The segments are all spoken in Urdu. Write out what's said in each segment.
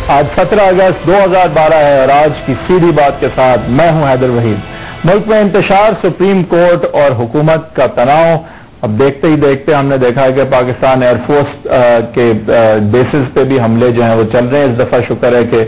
آج 17 اگست 2012 ہے اور آج کی سیدھی بات کے ساتھ میں ہوں حیدر وحید. ملک میں انتشار سپریم کورٹ اور حکومت کا تناؤ. اب دیکھتے ہی دیکھتے ہم نے دیکھا ہے کہ پاکستان ایئر فورس کے بیسز پہ بھی حملے جو ہیں وہ چل رہے ہیں. اس دفعہ شکر ہے کہ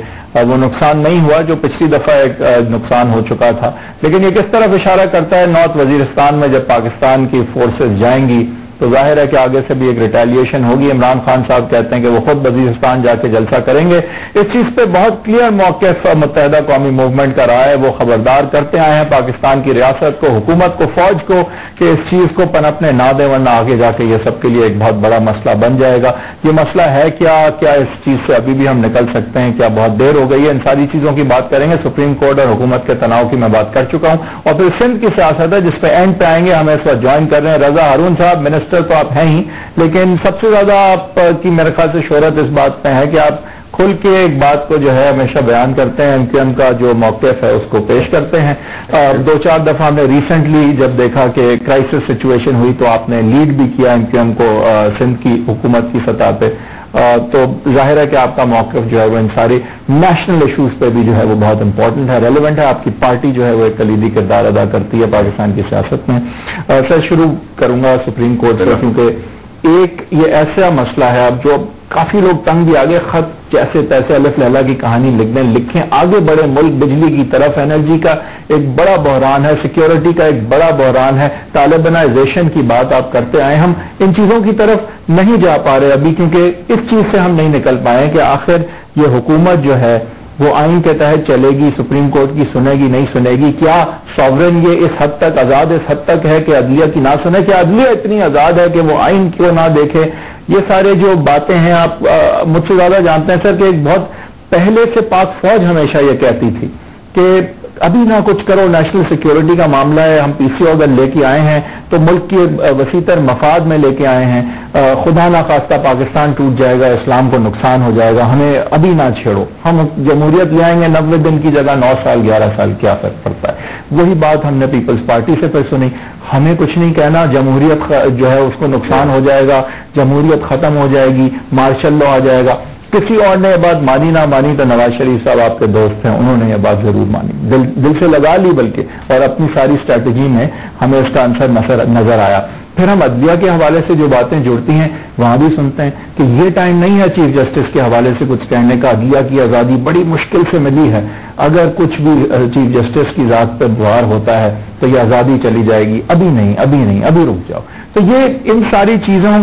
وہ نقصان نہیں ہوا جو پچھلی دفعہ ایک نقصان ہو چکا تھا. لیکن یہ کس طرف اشارہ کرتا ہے؟ نارتھ وزیرستان میں جب پاکستان کی فورسز جائیں گی تو ظاہر ہے کہ آگے سے بھی ایک ریٹیلیشن ہوگی. عمران خان صاحب کہتے ہیں کہ وہ خود وزیرستان جا کے جلسہ کریں گے. اس چیز پہ بہت کلیئر موقف متحدہ قومی موومنٹ کا رہا ہے. وہ خبردار کرتے آئے ہیں پاکستان کی ریاست کو, حکومت کو, فوج کو کہ اس چیز کو پنپنے نہ دیں ورنہ آگے جا کے یہ سب کے لیے ایک بہت بڑا مسئلہ بن جائے گا. یہ مسئلہ ہے کیا اس چیز سے ابھی بھی ہم نکل سکتے ہیں؟ کیا بہت دیر ہو گئی ہے؟ ان ساری چیزوں کی بات کریں گے. سپریم کورٹ اور حکومت کے تناؤ کی میں بات کر چکا ہوں, اور پھر سندھ کی سیاست ہے جس پہ اینڈ پہ آئیں گے. ہمیں اس وقت جوائن کر رہے ہیں رضا ہارون صاحب. منسٹر تو آپ ہیں ہی, لیکن سب سے زیادہ آپ کی میرے خیال سے شہرت اس بات پہ ہے کہ آپ کھل کے ایک بات کو جو ہے ہمیشہ بیان کرتے ہیں, MQM کا جو موقف ہے اس کو پیش کرتے ہیں. دو چار دفعہ ہم نے ریسنٹلی جب دیکھا کہ کرائسس سچویشن ہوئی تو آپ نے لیڈ بھی کیا MQM کو سندھ کی حکومت کی سطح پہ. تو ظاہر ہے کہ آپ کا موقف جو ہے وہ ان ساری نیشنل ایشوز پہ بھی جو ہے وہ بہت امپورٹنٹ ہے, ریلیونٹ ہے. آپ کی پارٹی جو ہے وہ ایک کلیدی کردار ادا کرتی ہے پاکستان کی سیاست میں. سر شروع کروں گا سپریم کورٹ سے, کیونکہ ایک یہ ایسا مسئلہ ہے اب جو کافی لوگ تنگ بھی آگے خط جیسے تیسے الف لیلا کی کہانی لکھیں آگے بڑے ملک بجلی کی طرف. انرجی کا ایک بڑا بحران ہے, سیکیورٹی کا ایک بڑا بحران ہے, طالبانائزیشن کی بات آپ کرتے آئے. ہم ان چیزوں کی طرف نہیں جا پا رہے ابھی کیونکہ اس چیز سے ہم نہیں نکل پائے کہ آخر یہ حکومت جو ہے وہ آئین کے تحت چلے گی, سپریم کورٹ کی سنے گی نہیں سنے گی. کیا سوورن یہ اس حد تک آزاد اس حد تک ہے کہ عدلیہ کی نہ سنے؟ کیا عدلیہ اتنی آزاد ہے کہ وہ آئین کیوں نہ دیکھے؟ یہ سارے جو باتیں ہیں آپ مجھ سے زیادہ جانتے ہیں سر کہ ایک بہت پہلے سے پاک فوج ہمیشہ یہ کہتی تھی کہ ابھی نہ کچھ کرو, نیشنل سیکیورٹی کا معاملہ ہے, ہم PCO اگر لے کے آئے ہیں تو ملک کے وسیع تر مفاد میں لے کے آئے ہیں, خدا نہ خواستہ پاکستان ٹوٹ جائے گا, اسلام کو نقصان ہو جائے گا, ہمیں ابھی نہ چھیڑو, ہم جمہوریت لے آئیں گے 90 دن کی جگہ 9 سال 11 سال, کیا فرق پڑتا ہے؟ وہی بات ہم نے پیپلز پارٹی سے پھر سنی, ہمیں کچھ نہیں کہنا, جمہوریت جو ہے اس کو نقصان ہو جائے گا, جمہوریت ختم ہو جائے گی, مارشل لا آ جائے گا. کسی اور نے یہ بات مانی نہ مانی تو نواز شریف صاحب آپ کے دوست ہیں, انہوں نے یہ بات ضرور مانی, دل سے لگا لی بلکہ, اور اپنی ساری اسٹریٹجی میں ہمیں اس کا آنسر نظر آیا. پھر ہم عدلیہ کے حوالے سے جو باتیں جڑتی ہیں وہاں بھی سنتے ہیں کہ یہ ٹائم نہیں ہے چیف جسٹس کے حوالے سے کچھ کہنے کا, عدلیہ کی آزادی بڑی مشکل سے ملی ہے, اگر کچھ بھی چیف جسٹس کی ذات پہ بوار ہوتا ہے تو یہ آزادی چلی جائے گی, ابھی نہیں, ابھی رک جاؤ. تو یہ ان ساری چیزوں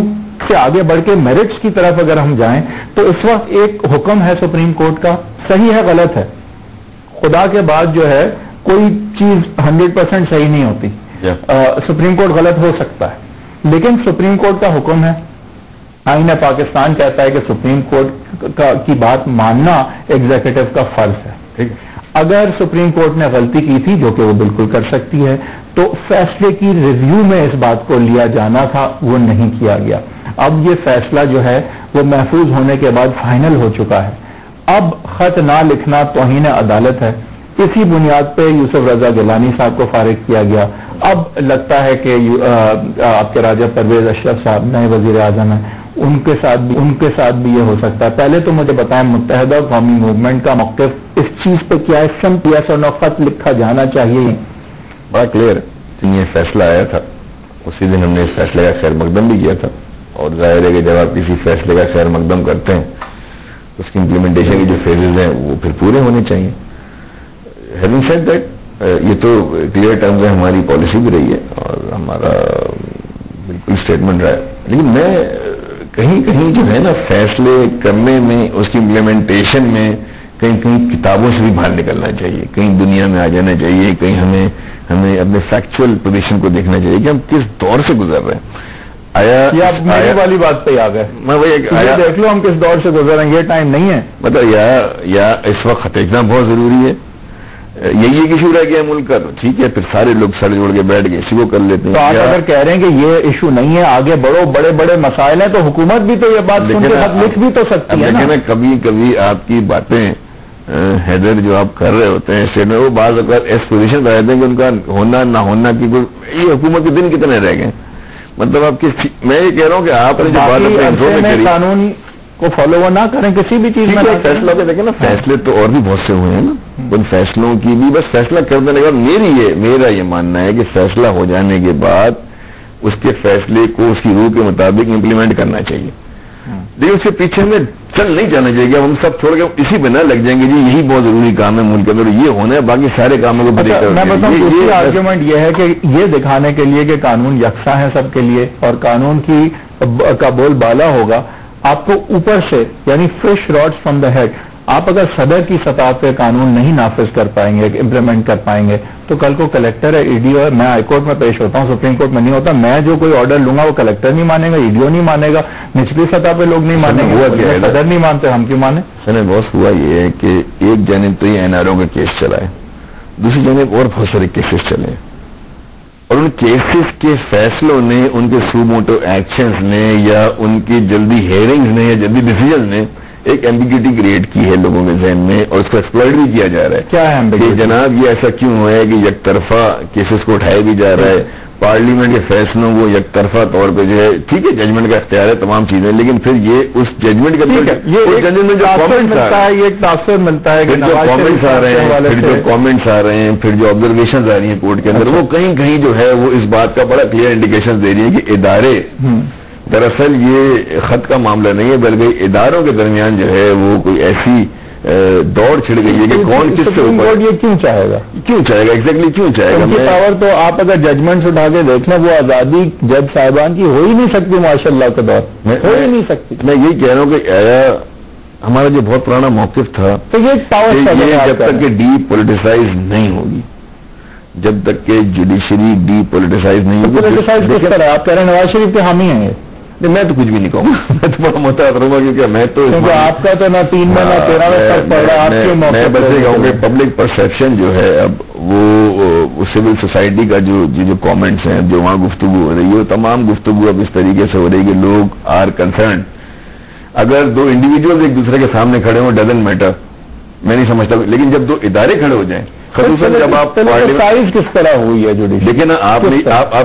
سے آگے بڑھ کے میرٹس کی طرف اگر ہم جائیں تو اس وقت ایک حکم ہے سپریم کورٹ کا, صحیح ہے غلط ہے, خدا کے بعد جو ہے کوئی چیز 100% صحیح نہیں ہوتی. سپریم کورٹ غلط ہو سکتا ہے لیکن سپریم کورٹ کا حکم ہے, آئین پاکستان کہتا ہے کہ سپریم کورٹ کی بات ماننا ایگزیکٹو کا فرض ہے. اگر سپریم کورٹ نے غلطی کی تھی, جو کہ وہ بالکل کر سکتی ہے, تو فیصلے کی ریویو میں اس بات کو لیا جانا تھا, وہ نہیں کیا گیا. اب یہ فیصلہ جو ہے وہ محفوظ ہونے کے بعد فائنل ہو چکا ہے. اب خط نہ لکھنا توہین عدالت ہے. اسی بنیاد پہ یوسف رضا گیلانی صاحب کو فارغ کیا گیا. اب لگتا ہے کہ آپ کے راجہ پرویز اشرف صاحب نئے وزیر اعظم ہیں, ان کے ساتھ بھی یہ ہو سکتا ہے. پہلے تو مجھے بتائیں متحدہ قومی موومنٹ کا موقف اس چیز پہ کیا ہے؟ سمپل یس اور نو خط لکھا جانا چاہیے. بڑا کلیئر یہ فیصلہ آیا تھا, اسی دن ہم نے اس فیصلے کا خیر مقدم بھی کیا تھا, اور ظاہر ہے کہ جب آپ کسی فیصلے کا خیر مقدم کرتے ہیں اس کی امپلیمنٹیشن کے جو فیزز ہیں وہ پھر پورے ہونے چاہیے. ہیونگ سیڈ دیٹ, یہ تو کلیئر ٹرمز میں ہماری پالیسی بھی رہی ہے اور ہمارا بالکل اسٹیٹمنٹ رہا ہے. لیکن میں کہیں جو ہے نا فیصلے کرنے میں, اس کی امپلیمنٹیشن میں کہیں کتابوں سے بھی باہر نکلنا چاہیے, کہیں دنیا میں آ جانا چاہیے, کہیں ہمیں اپنے فیکچول پوزیشن کو دیکھنا چاہیے کہ ہم کس دور سے گزر رہے ہیں. میری والی بات پہ آ گئے, میں دیکھ لو ہم کس دور سے گزر رہے ہیں, یہ ٹائم نہیں ہے. مطلب یا اس وقت خط لکھنا بہت ضروری ہے, یہی ایک ایشو رہ گیا ملک کا, ٹھیک ہے, پھر سارے لوگ سر جوڑ کے بیٹھ گئے اسی کو کر لیتے ہیں. تو آپ اگر کہہ رہے ہیں کہ یہ ایشو نہیں ہے, آگے بڑھو, بڑے بڑے مسائل ہیں, تو حکومت بھی تو یہ بات سن کے خط لکھ بھی تو سکتی ہے نا. لیکن کبھی آپ کی باتیں حیدر جو آپ کر رہے ہوتے ہیں اسٹیٹ میں, وہ بعض اوقات اس پوزیشن پہ رہتے ہیں کہ ان کا ہونا نہ ہونا کی کوئی, یہ حکومت کے دن کتنے رہ گئے. مطلب آپ میں یہ کہہ رہا ہوں کہ آپ نے جو بات قانون وہ فالو وہ نہ کریں کسی بھی چیز میں. فیصلہ پہ دیکھیں نا, فیصلے تو اور بھی بہت سے ہوئے ہیں نا, ان فیصلوں کی بھی بس فیصلہ کر دینے کے بعد میرا یہ ماننا ہے کہ فیصلہ ہو جانے کے بعد اس کے فیصلے کو اس کی روح کے مطابق امپلیمنٹ کرنا چاہیے, لیکن اس کے پیچھے ہمیں چل نہیں جانا چاہیے. ہم سب چھوڑ کے اسی پہ نہ لگ جائیں گے جی یہی بہت ضروری کام ہے ملک کے اندر, یہ ہونا ہے, باقی سارے کاموں کو میں بتاؤں دوسری آرگیومنٹ یہ ہے کہ یہ دکھانے کے لیے کہ قانون یکساں ہے سب کے لیے اور قانون کا بول بالا ہوگا, آپ کو اوپر سے یعنی fish rot from the head, آپ اگر صدر کی سطح پہ قانون نہیں نافذ کر پائیں گے, امپلیمنٹ کر پائیں گے, تو کل کو کلیکٹر ہے, ای ڈی او ہے, میں ہائی کورٹ میں پیش ہوتا ہوں, سپریم کورٹ میں نہیں ہوتا, میں جو کوئی آرڈر لوں گا وہ کلیکٹر نہیں مانے گا, ای ڈی او نہیں مانے گا, نچلی سطح پہ لوگ نہیں مانیں گے, صدر نہیں مانتے, ہم کیوں مانیں؟ سر بہت ہوا یہ ہے کہ ایک جانب تو یہ این آر او کا کیس چلا ہے, دوسری جانب اور بہت سارے کیسز چلے ہیں, اور ان کیسز کے فیصلوں نے, ان کے سو موٹو ایکشنز نے, یا ان کی جلدی ہیئرنگز نے, یا جلدی ڈیسیجن نے ایک ایمبیگوٹی کریٹ کی ہے لوگوں کے ذہن میں, اور اس کو ایکسپلائٹ بھی کیا جا رہا ہے. کیا ہے کہ جناب یہ ایسا کیوں ہوا ہے کہ یک طرفہ کیسز کو اٹھایا بھی جا رہا ہے, پارلیمنٹ کے فیصلوں کو یک طرفہ طور پہ جو ہے, ٹھیک ہے ججمنٹ کا اختیار ہے تمام چیزیں, لیکن پھر یہ اس ججمنٹ کا یہ ایک تاثر ملتا ہے, جو کامنٹس آ رہے ہیں, پھر جو کامنٹس آ رہے ہیں, پھر جو آبزرویشنز آ رہی ہیں کورٹ کے اندر, وہ کہیں کہیں جو ہے وہ اس بات کا بڑا کلیئر انڈیکیشن دے رہی ہے کہ ادارے دراصل یہ خط کا معاملہ نہیں ہے, بلکہ اداروں کے درمیان جو ہے وہ کوئی ایسی دوڑ چھڑ گئی ہے کہ کون کس سے اوپر. یہ کیوں چاہے گا ایگزیکٹلی کیوں چاہے گا؟ پاور تو آپ اگر ججمنٹ اٹھا کے دیکھ لیں, وہ آزادی جج صاحبان کی ہو ہی نہیں سکتی ماشاء اللہ کے دور میں, ہو ہی نہیں سکتی. میں یہی کہہ رہا ہوں کہ آیا ہمارا جو بہت پرانا موقف تھا, تو یہ پاور جب تک کہ ڈی پولیٹیسائز نہیں ہوگی, جب تک کہ جوڈیشری ڈی پولیٹیسائز نہیں ہوگی. پولیٹیسائز کس طرح آپ کہہ رہے ہیں نواز شریف کے حامی ہیں؟ میں تو کچھ بھی نہیں کہوں گا, میں تو بڑا محتاط رہوں گا, کیونکہ میں تو آپ کا تو نہ 3 میں نہ 13 میں تک پڑ رہا ہے. میں بس یہ کہوں کہ پبلک پرسیپشن جو ہے اب وہ سول سوسائٹی کا جو کامنٹس ہیں, جو وہاں گفتگو ہو رہی ہے, وہ تمام گفتگو اب اس طریقے سے ہو رہی ہے کہ لوگ آر کنسرنڈ. اگر 2 انڈیویجول ایک دوسرے کے سامنے کھڑے ہوں ڈزنٹ میٹر, میں نہیں سمجھتا, لیکن جب 2 ادارے کھڑے ہو جائیں, خصوصاً جب آپ سائز کس طرح ہوئی ہے جوڈیشری. لیکن آپ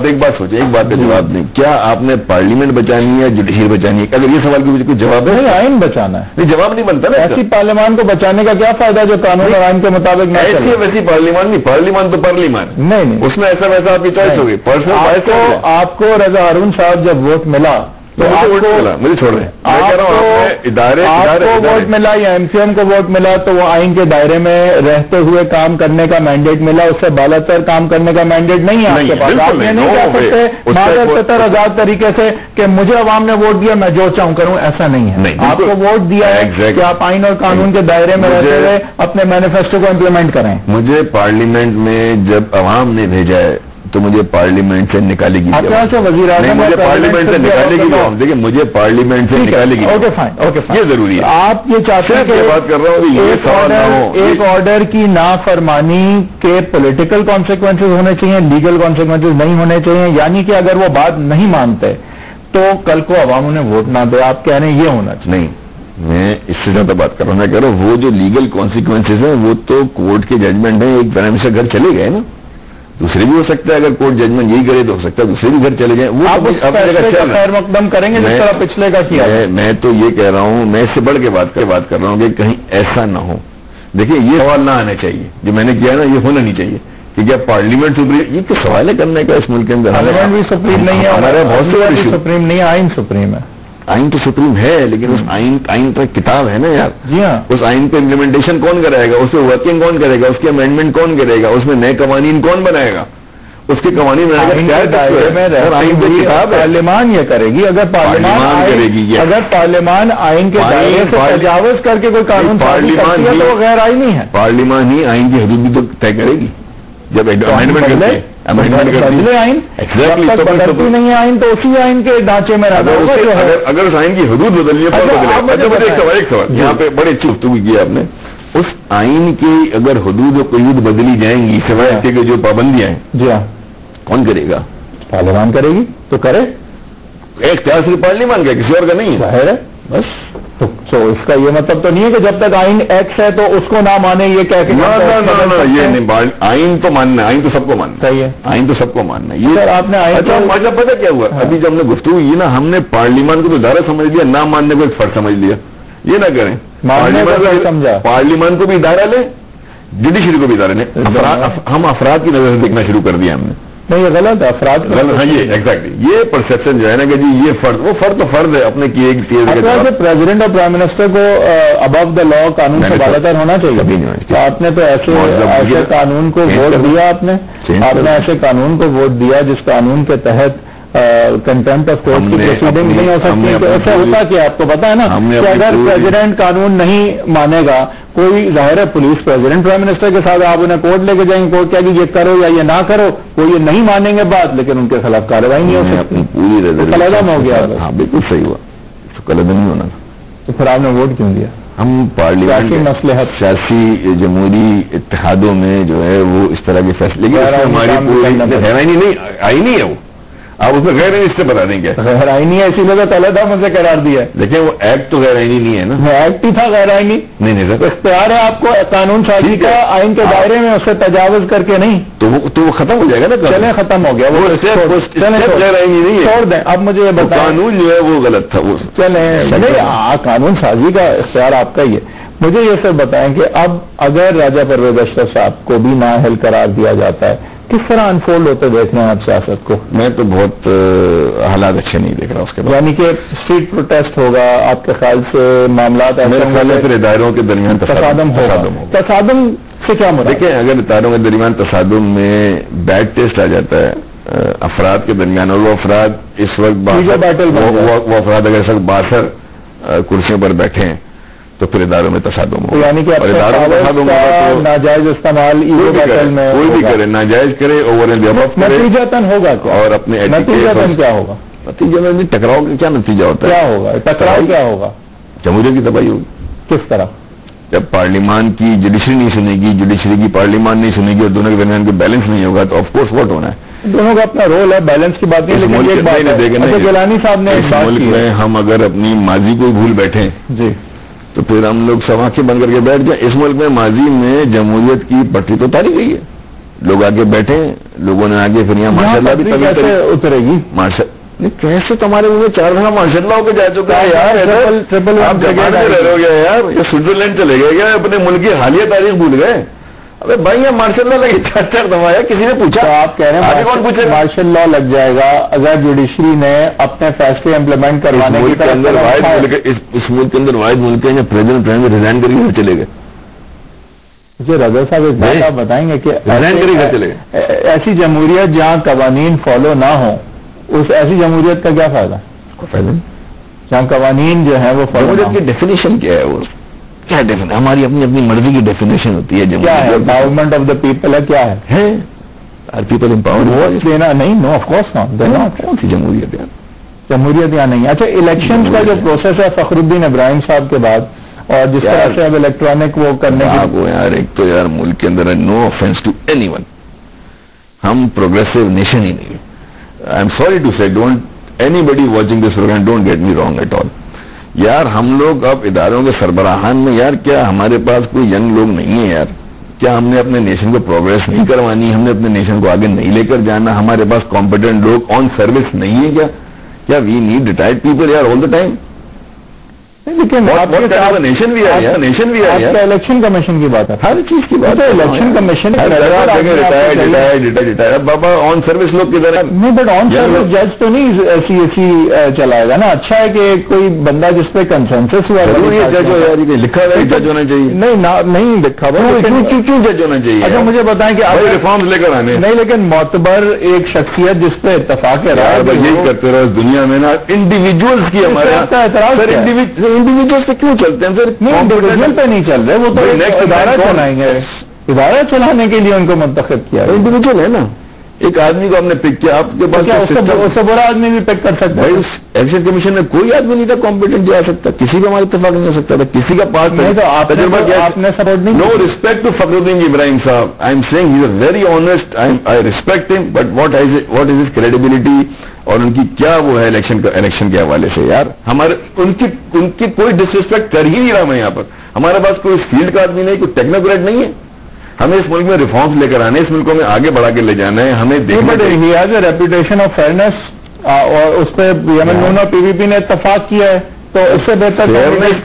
ایک بات سوچیں, ایک بات کا جواب دیں, کیا آپ نے پارلیمنٹ بچانی ہے جوڈیشری بچانی ہے؟ اگر یہ سوال کی کچھ جواب ہے, آئین بچانا ہے. نہیں, جواب نہیں بنتا نا. ایسی پارلیمان کو بچانے کا کیا فائدہ جو قانون اور آئین کے مطابق نہ چلے؟ ویسی پارلیمان نہیں, پارلیمان تو پارلیمان نہیں, اس میں ایسا ویسا آپ کی چوائس ہوگی. آپ کو رضا ہارون صاحب جب ووٹ ملا تو مجھے چھوڑ رہے ہیں, آپ کو ووٹ ملا یا ایم سی ایم کو ووٹ ملا تو وہ آئین کے دائرے میں رہتے ہوئے کام کرنے کا مینڈیٹ ملا, اس سے بالا تر کام کرنے کا مینڈیٹ نہیں ہے آپ کے پاس. آپ یہ نہیں کہہ سکتے معذرت آزاد طریقے سے کہ مجھے عوام نے ووٹ دیا میں جو چاہوں کروں, ایسا نہیں ہے. آپ کو ووٹ دیا ہے کہ آپ آئین اور قانون کے دائرے میں رہتے ہوئے اپنے مینیفیسٹو کو امپلیمنٹ کریں. مجھے پارلیمنٹ میں جب عوام نے بھیجا ہے تو مجھے پارلیمنٹ سے نکالے گی, وزیر اعظم مجھے پارلیمنٹ سے نکالے گی. دیکھیں مجھے پارلیمنٹ سے نکالے گی, یہ ضروری ہے. آپ یہ چاہتے ہیں کہ بات کر رہا ہوں ایک آرڈر کی نافرمانی کے پولیٹیکل کانسیکوینسز ہونے چاہیے, لیگل کانسیکوینسز نہیں ہونے چاہیے, یعنی کہ اگر وہ بات نہیں مانتے تو کل کو عوام انہیں ووٹ نہ دے. آپ کہہ رہے ہیں یہ ہونا چاہیے. نہیں, میں اس سے زیادہ بات کر رہا ہوں. میں کہہ رہا ہوں وہ جو لیگل کانسیکوینسز ہیں وہ تو کورٹ کے ججمنٹ ہیں, ایک طرح سے گھر چلے گئے نا, دوسرے بھی ہو سکتا ہے, اگر کورٹ ججمنٹ یہی کرے تو ہو سکتا ہے دوسرے بھی گھر چلے جائیں. وہ خیر مقدم کریں گے جس طرح پچھلے کا کیا. میں تو یہ کہہ رہا ہوں, میں اس سے بڑھ کے بات کر رہا ہوں کہ کہیں ایسا نہ ہو. دیکھیں یہ سوال نہ آنا چاہیے جو میں نے کیا نا, یہ ہونا نہیں چاہیے کہ کیا پارلیمنٹ سپریم, یہ تو سوال ہے کرنے کا اس ملک کے اندر. پارلیمنٹ بھی سپریم نہیں ہے, ہمارے بہت سے سپریم نہیں ہے, آئین سپریم ہے. آئین تو سپریم ہے, لیکن اس آئین پر کتاب ہے نا یار. جی ہاں, اس آئین پہ امپلیمنٹیشن کون کرائے گا, اس پہ ورکنگ کون کرے گا, اس کی امینڈمنٹ کون کرے گا, اس میں نئے قوانین کون بنائے گا, اس کے قوانین پارلیمان یہ کرے گی. اگر پارلیمان آئین کے دائرے سے تجاوز کر کے کوئی قانون تو وہ غیر آئینی ہے. پارلیمان ہی آئین کی حدود بھی تو طے کرے گی جب امینڈمنٹ کرتے ہیں. آئین بدلتی نہیں ہے, آئین تو اسی آئین کے ڈھانچے میں رہتا ہے. اگر اس آئین کی حدود بدلنی ہے, یہاں پہ بڑے اچھی گفتگو کی آپ نے. اس آئین کی اگر حدود و قیود بدلی جائیں گی سوائے کہ جو پابندیاں ہیں, جی ہاں, کون کرے گا؟ پارلیمان کرے گی. تو کرے, اختیار صرف پارلیمان کا, کسی اور کا نہیں ہے. ظاہر ہے, بس تو سو اس کا یہ مطلب تو نہیں ہے کہ جب تک آئین ایکس ہے تو اس کو نہ مانے یہ کہہ کے یہ نہیں، آئین تو ماننا، آئین تو سب کو ماننا صحیح، آئین تو سب کو ماننا. یہ آپ نے مطلب پتہ کیا ہوا ابھی جب ہم نے گفتگو کی نا، ہم نے پارلیمان کو تو ادارہ سمجھ لیا، نہ ماننے کو ایک فرد سمجھ لیا. یہ نہ کریں، پارلیمان کو بھی ادارہ لیں، جوڈیشری کو بھی ادارہ لیں. ہم افراد کی نظر سے دیکھنا شروع کر دیا ہم نے. نہیں یہ غلط ہے، افراد غلط. ہاں یہ ایگزیکٹلی یہ پرسپشن جو ہے نا کہ جی یہ فرد، وہ فرد تو فرد ہے اپنے کیے پریزیڈنٹ اور پرائم منسٹر کو ابو دا لا قانون سے بالا تر ہونا چاہیے. آپ نے تو ایسے قانون کو ووٹ دیا، آپ نے ایسے قانون کو ووٹ دیا جس قانون کے تحت کنٹمپٹ آف کورٹ کی پروسیڈنگ نہیں ہو سکتی. تو ایسا ہوتا کہ آپ کو پتا ہے نا کہ اگر پریزیڈنٹ قانون نہیں مانے گا، کوئی ظاہر ہے پولیس پریزیڈنٹ پرائم منسٹر کے ساتھ آپ انہیں کورٹ لے کے جائیں گے، کورٹ کہے گی یہ کرو یا یہ نہ کرو، وہ یہ نہیں مانیں گے بات، لیکن ان کے خلاف کارروائی نہیں ہو سکتی. پوری قلعدم ہو گیا. ہاں بالکل صحیح ہوا، تو قلعدم نہیں ہونا تھا. تو پھر آپ نے ووٹ کیوں دیا؟ ہم پارلیمنٹ مصلحت سیاسی جمہوری اتحادوں میں جو ہے وہ اس طرح کے فیصلے ہماری غیر آئینی نہیں، آئینی ہے وہ. آپ اس میں غیر آئینی اس سے بتا دیں گے غیر آئینی ہے، اسی لیے تو علیحدہ مجھے قرار دیا ہے. لیکن وہ ایکٹ تو غیر آئینی نہیں ہے نا. ایکٹ ہی تھا غیر آئینی. نہیں سر، اختیار ہے آپ کو قانون سازی کا، آئین کے دائرے میں اسے تجاوز کر کے نہیں. تو وہ ختم ہو جائے گا نا. چلیں ختم ہو گیا، وہ غیر آئینی نہیں ہے. چھوڑ دیں. اب مجھے یہ بتائیں، قانون جو ہے وہ غلط تھا. وہ چلیں قانون سازی کا اختیار آپ کا ہی ہے. مجھے یہ سب بتائیں کہ اب اگر راجہ پرویز اشرف صاحب کو بھی نااہل قرار دیا جاتا ہے، کس طرح انفولڈ ہوتے دیکھ رہے ہیں آپ سیاست کو؟ میں تو بہت حالات اچھے نہیں دیکھ رہا اس کے بعد. یعنی کہ اسٹریٹ پروٹیسٹ ہوگا آپ کے خیال سے؟ معاملات پھر اداروں کے درمیان تصادم تصادم سے کیا مراد؟ دیکھیں، اگر اداروں کے درمیان تصادم میں بیڈ ٹیسٹ آ جاتا ہے افراد کے درمیان، اور وہ افراد اس وقت وہ افراد اگر اس وقت 62 کرسیوں پر بیٹھے ہیں تو پھر اداروں میں تصادم ہوگا. یعنی کہ ناجائز استعمال کوئی بھی کرے، ناجائز کرے، اوور اینڈ ابو کرے، نتیجتاً ہوگا. اور اپنے نتیجتاً کیا ہوگا؟ نتیجہ میں ٹکراؤ کا کیا نتیجہ ہوتا ہے؟ کیا ہوگا ٹکراؤ؟ کیا ہوگا؟ جمہوریت کی تباہی ہوگی. کس طرح؟ جب پارلیمان کی جوڈیشری نہیں سنے گی، جوڈیشری کی پارلیمان نہیں سنے گی، اور دونوں کے درمیان کوئی بیلنس نہیں ہوگا تو آف کورس ووٹ ہونا ہے. دونوں کا اپنا رول ہے، بیلنس کی بات نہیں. لیکن جیلانی صاحب نے اس ملک میں ہم اگر اپنی ماضی کو بھول بیٹھیں جی تو پھر ہم لوگ سب آنکھیں بند کر کے بیٹھ جائیں. اس ملک میں ماضی میں جمہوریت کی پٹری تو اتاری گئی ہے، لوگ آگے بیٹھے، لوگوں نے آگے پھر یہاں ماشاء اللہ بھی اترے گی. کیسے تمہارے منہ میں 4 دفعہ ماشاء اللہ ہو کے جا چکا ہے یار. آپ جماعت میں رہ گیا یار، یہ سوئٹزرلینڈ چلے گئے کیا؟ اپنے ملک کی حالیہ تاریخ بھول گئے. ابے بھائی یہ ماشاء اللہ لگے 4 دفعہ ہے، کسی نے پوچھا؟ آپ کہہ رہے ہیں کون پوچھے ماشاء اللہ لگ جائے گا اگر جوڈیشری نے اپنے فیصلے امپلیمنٹ کروانے کی طرف؟ اس ملک کے اندر واحد ملک ہے جب پریزیڈنٹ ریزائن کر کے چلے گئے. جی رضا صاحب ایک بات آپ بتائیں گے کہ ریزائن کر کے چلے گئے. ایسی جمہوریت جہاں قوانین فالو نہ ہوں، اس ایسی جمہوریت کا کیا فائدہ؟ فائدہ جہاں قوانین جو ہیں وہ جمہوریت کی ڈیفینیشن کیا ہے؟ وہ کیا ڈیفینیشن؟ ہماری اپنی مرضی کی ڈیفینیشن ہوتی ہے. گورنمنٹ آف دا پیپل ہے، کیا ہے؟ پیپل امپاورڈ ووٹ دینا نہیں. No of course not. کون سی جمہوریت ہے؟ جمہوریت یہاں نہیں. اچھا الیکشن کا جو پروسیس ہے فخر الدین ابراہیم صاحب کے بعد، اور جس طرح سے اب الیکٹرانک وہ کرنے کی یار، ایک تو یار ملک کے اندر no offence to any one, ہم پروگریسو نیشن ہی نہیں. I am sorry to say, don't anybody watching this programme don't get me wrong at all. یار ہم لوگ اب اداروں کے سربراہان میں، یار کیا ہمارے پاس کوئی ینگ لوگ نہیں ہیں؟ یار کیا ہم نے اپنے نیشن کو پروگریس نہیں کروانی؟ ہم نے اپنے نیشن کو آگے نہیں لے کر جانا؟ ہمارے پاس کمپیٹنٹ لوگ آن سروس نہیں ہے کیا وی نیڈ ریٹائرڈ پیپل یار آل دا ٹائم؟ لیکن نیشن بھی ہے، نیشن بھی ہے. الیکشن کمیشن کی بات ہے، ہر چیز کی بات ہے. الیکشن کمیشن بابا آن سروس لوگ کدھر ہے؟ نہیں بٹ آن سروس جج تو نہیں ایسی چلائے گا نا. اچھا ہے کہ کوئی بندہ جس پہ کنسنسس ہوا لکھا ہوا جج ہونا چاہیے. نہیں لکھا ہوا کیوں جج ہونا چاہیے؟ اچھا مجھے بتائیں کہ آپ ریفارمز لے کر آنے نہیں، لیکن معتبر ایک شخصیت جس پہ اتفاق ہے یہی کرتے رہو دنیا میں نا. انڈیویجولس کی ہمارے اعتراض انڈیویجولس پہ کیوں چلتے ہیں سر؟ انڈیویجول پہ نہیں چل رہے، وہ تو ادارہ چلائیں گے. ادارہ چلانے کے لیے ان کو منتخب کیا. انڈیویجول ہے نا، ایک آدمی کو ہم نے پک کیا. آپ کے پاس اس سے بڑا آدمی بھی پک کر سکتا ہے. الیکشن کمیشن میں کوئی آدمی نہیں تھا کمپیٹنٹ جو آ سکتا، کسی کا ہمارا اتفاق نہیں ہو سکتا تھا، کسی کا پاس نہیں. تو آپ نے سپورٹ نہیں. نو ریسپیکٹ ٹو فخر الدین ابراہیم صاحب. I am saying he is very honest. I respect him, but what is his credibility اور ان کی کیا وہ ہے الیکشن کے حوالے سے. یار ہمارے ان کی کوئی ڈسرسپیکٹ کر ہی نہیں رہا. میں یہاں پر ہمارے پاس کوئی فیلڈ کا آدمی نہیں, کوئی ٹیکنوکریٹ نہیں ہے. ہمیں اس ملک میں ریفارمز لے کر آنے, اس ملک کو ہمیں آگے بڑھا کے لے جانا ہے. ہمیں ریپوٹیشن آف فیئرنیس اور اس پہ یمن نون اور پی وی پی نے اتفاق کیا ہے, تو اس سے بہتر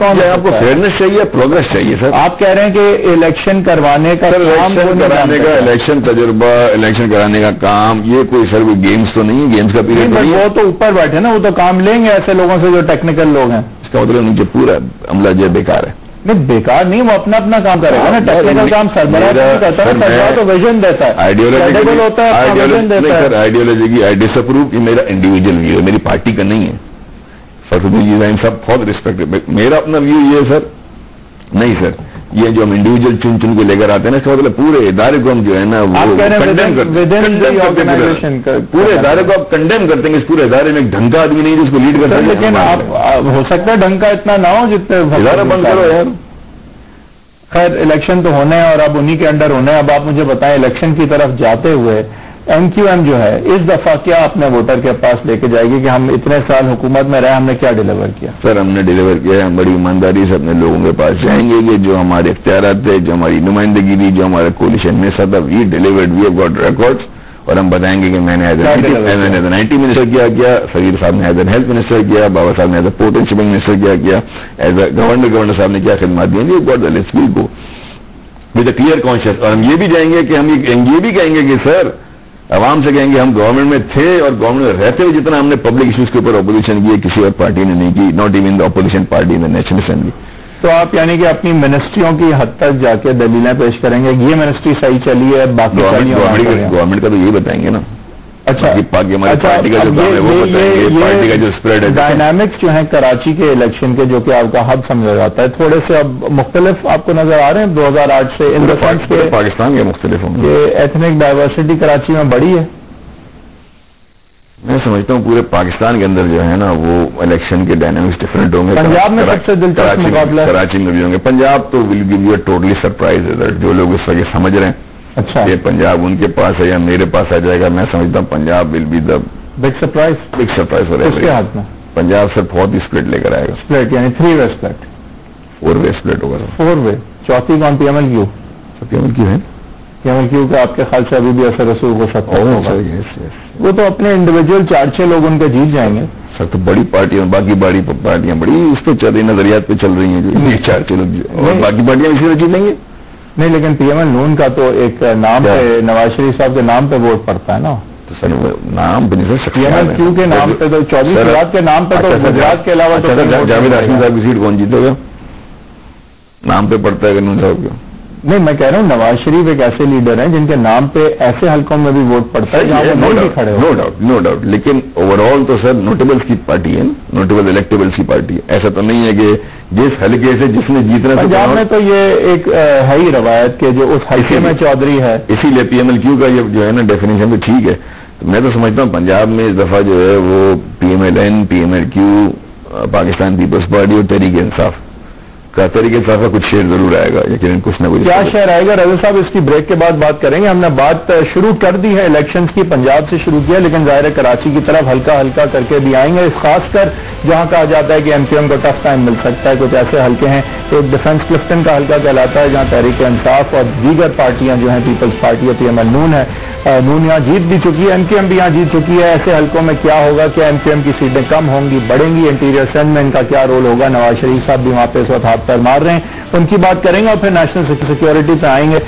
آپ کو فیئرنیس چاہیے, پروگرس چاہیے سر. آپ کہہ رہے ہیں کہ الیکشن کروانے کا الیکشن تجربہ, الیکشن کرانے کا کام, یہ کوئی سر کوئی گیمز تو نہیں ہے, گیمز کا پیریڈ نہیں. وہ تو اوپر بیٹھے نا, وہ تو کام لیں گے ایسے لوگوں سے جو ٹیکنیکل لوگ ہیں. اس کا مطلب ان کے پورا عملہ جو بیکار ہے. نہیں بیکار نہیں, وہ اپنا اپنا کام کرے گا نا. ٹیکنیکل کام سربراہ کرتا ہے, سربراہ تو ویژن دیتا ہے, آئیڈیالوجی ہوتا ہے. آئیڈیالوجی کی آئی ڈس اپروو, یہ میرا انڈیویجل ویو ہے, میری پارٹی کا نہیں ہے. سب بہت ریسپیکٹ. میرا اپنا ویو یہ ہے سر, نہیں سر, یہ جو ہم انڈیویجل چن کے لے کر آتے ہیں نا, اس کا مطلب پورے ادارے کو ہم جو ہے نا وہ پورے ادارے کو آپ کنڈیم کرتے ہیں. اس پورے ادارے میں ایک ڈھنگ کا آدمی نہیں جس کو لیڈ کرتا ہے. لیکن آپ ہو سکتا ہے ڈھنگ کا اتنا نہ ہو جتنے ادارہ بند کرو یار. خیر الیکشن تو ہونے ہیں اور اب انہی کے انڈر ہونے ہیں. اب آپ مجھے بتائیں الیکشن کی طرف جاتے ہوئے ایم کیو ایم جو ہے اس دفعہ کیا اپنے ووٹر کے پاس لے کے جائے گی کہ ہم اتنے سال حکومت میں رہے, ہم نے کیا ڈیلیور کیا؟ سر ہم نے ڈیلیور کیا ہے. ہم بڑی ایمانداری سے اپنے لوگوں کے پاس جائیں گے کہ جو ہمارے اختیارات تھے, جو ہماری نمائندگی تھی, جو ہمارے کولیشن میں سب we delivered, we have got records. اور ہم بتائیں گے کہ میں نے ایز این آئی ٹی منسٹر کیا, سعید صاحب نے ایز این ہیلتھ منسٹر کیا, بابا صاحب نے as a port and shipping minister کیا, ایز اے گورنر صاحب نے کیا خدمات دی. We got the list, we go with a clear conscience. اور ہم یہ بھی جائیں گے کہ ہم یہ بھی کہیں گے کہ سر عوام سے کہیں گے ہم گورنمنٹ میں تھے اور گورنمنٹ میں رہتے ہوئے جتنا ہم نے پبلک ایشوز کے اوپر اپوزیشن کی ہے کسی اور پارٹی نے نہیں کی, not even the opposition party in the national assembly. تو آپ یعنی کہ اپنی منسٹریوں کی حد تک جا کے دلیلیں پیش کریں گے یہ منسٹری صحیح چلی ہے, باقی گورنمنٹ کا تو یہی بتائیں گے نا. اچھا پارٹی کا جو کام ہے وہ بتائیں گے, پارٹی کا جو اسپریڈ ہے. ڈائنامکس جو ہیں کراچی کے الیکشن کے جو کہ آپ کا ہب سمجھا جاتا ہے, تھوڑے سے اب مختلف آپ کو نظر آ رہے ہیں 2008 سے ان دا سینس کہ پاکستان کے مختلف ہوں گے. ایتھنک ڈائیورسٹی کراچی میں بڑی ہے. میں سمجھتا ہوں پورے پاکستان کے اندر جو ہے نا وہ الیکشن کے ڈائنامکس ڈفرینٹ ہوں گے. پنجاب میں سب سے دلچسپ مقابلہ کراچی میں بھی ہوں گے. پنجاب تو will give you a totally surprise result. جو لوگ اس وقت سمجھ رہے ہیں اچھا یہ پنجاب ان کے پاس ہے یا میرے پاس آ جائے گا, میں سمجھتا ہوں Punjab will be the big surprise ہو رہا ہے. اس کے ہاتھ میں پنجاب سے بہت ہی اسپلٹ لے کر آئے گا. اسپلٹ یعنی 3 وے اسپلٹ, 4 وے اسپلٹ ہوگا. 4 وے. چوتھی کون P M L Q? P M L Q ہے. پی ایم ایل کیو کا آپ کے خیال سے ابھی بھی اثر رسوخ ہو سکتا ہے؟ وہ تو اپنے انڈیویجول 4-6 لوگ ان کے جیت جائیں گے. سر تو بڑی پارٹیاں, باقی بڑی پارٹیاں بڑی اس پہ چل رہی نظریات پہ چل رہی ہیں جو 4-6 لوگ, اور باقی پارٹیاں اسی طرح جیت لیں گے. نہیں لیکن پی ایم ایل نون کا تو ایک نام پہ, نواز شریف صاحب کے نام پہ ووٹ پڑتا ہے نا. تو سر نام پہ نہیں سر, پی ایم ایل کیو کے نام پہ تو چودھری فروخت کے نام پہ, تو گجرات کے علاوہ جاوید ہاشمی صاحب کی سیٹ کون جیتے گا؟ نام پہ پڑتا ہے نون صاحب کا. نہیں میں کہہ رہا ہوں نواز شریف ایک ایسے لیڈر ہیں جن کے نام پہ ایسے حلقوں میں بھی ووٹ پڑتا ہے جہاں بھی کھڑے ہو. No doubt. لیکن اوور آل تو سر نوٹیبلز کی پارٹی ہے, نوٹیبل الیکٹیبلز کی پارٹی ہے. ایسا تو نہیں ہے کہ جس حلقے سے جس نے جیتنا, پنجاب میں تو یہ ایک ہے ہی روایت کہ جو اس حلقے میں چودھری ہے, اسی لیے پی ایم ایل کیو کا یہ جو ہے نا ڈیفینیشن تو ٹھیک ہے. میں تو سمجھتا ہوں پنجاب میں اس دفعہ جو ہے وہ P M L N, P M L Q, Pakistan Peoples Party اور تحریک انصاف کا کچھ شیئر ضرور آئے گا, لیکن کچھ نہ کچھ کیا شیئر آئے گا رضا صاحب اس کی بریک کے بعد بات کریں گے. ہم نے بات شروع کر دی ہے الیکشنز کی, پنجاب سے شروع کیا, لیکن ظاہر ہے کراچی کی طرف ہلکا ہلکا کر کے بھی آئیں گے, خاص کر جہاں کہا جاتا ہے کہ ایم کیو ایم کو ٹف ٹائم مل سکتا ہے. کچھ ایسے حلقے ہیں, ایک ڈیفنس کلفٹن کا حلقہ کہلاتا ہے جہاں تحریک انصاف اور دیگر پارٹیاں جو ہیں پیپلز پارٹی اور پی ایم ایل نون ہے, نون یہاں جیت بھی چکی ہے, ایم کیو ایم بھی یہاں جیت چکی ہے. ایسے حلقوں میں کیا ہوگا, کیا ایم کیو ایم کی سیٹیں کم ہوں گی, بڑھیں گی, انٹیریئر سندھ میں ان کا کیا رول ہوگا؟ نواز شریف صاحب بھی وہاں پہ اس وقت ہاتھ پیر مار رہے ہیں, ان کی بات کریں گے. اور پھر نیشنل سیکورٹی پہ آئیں گے.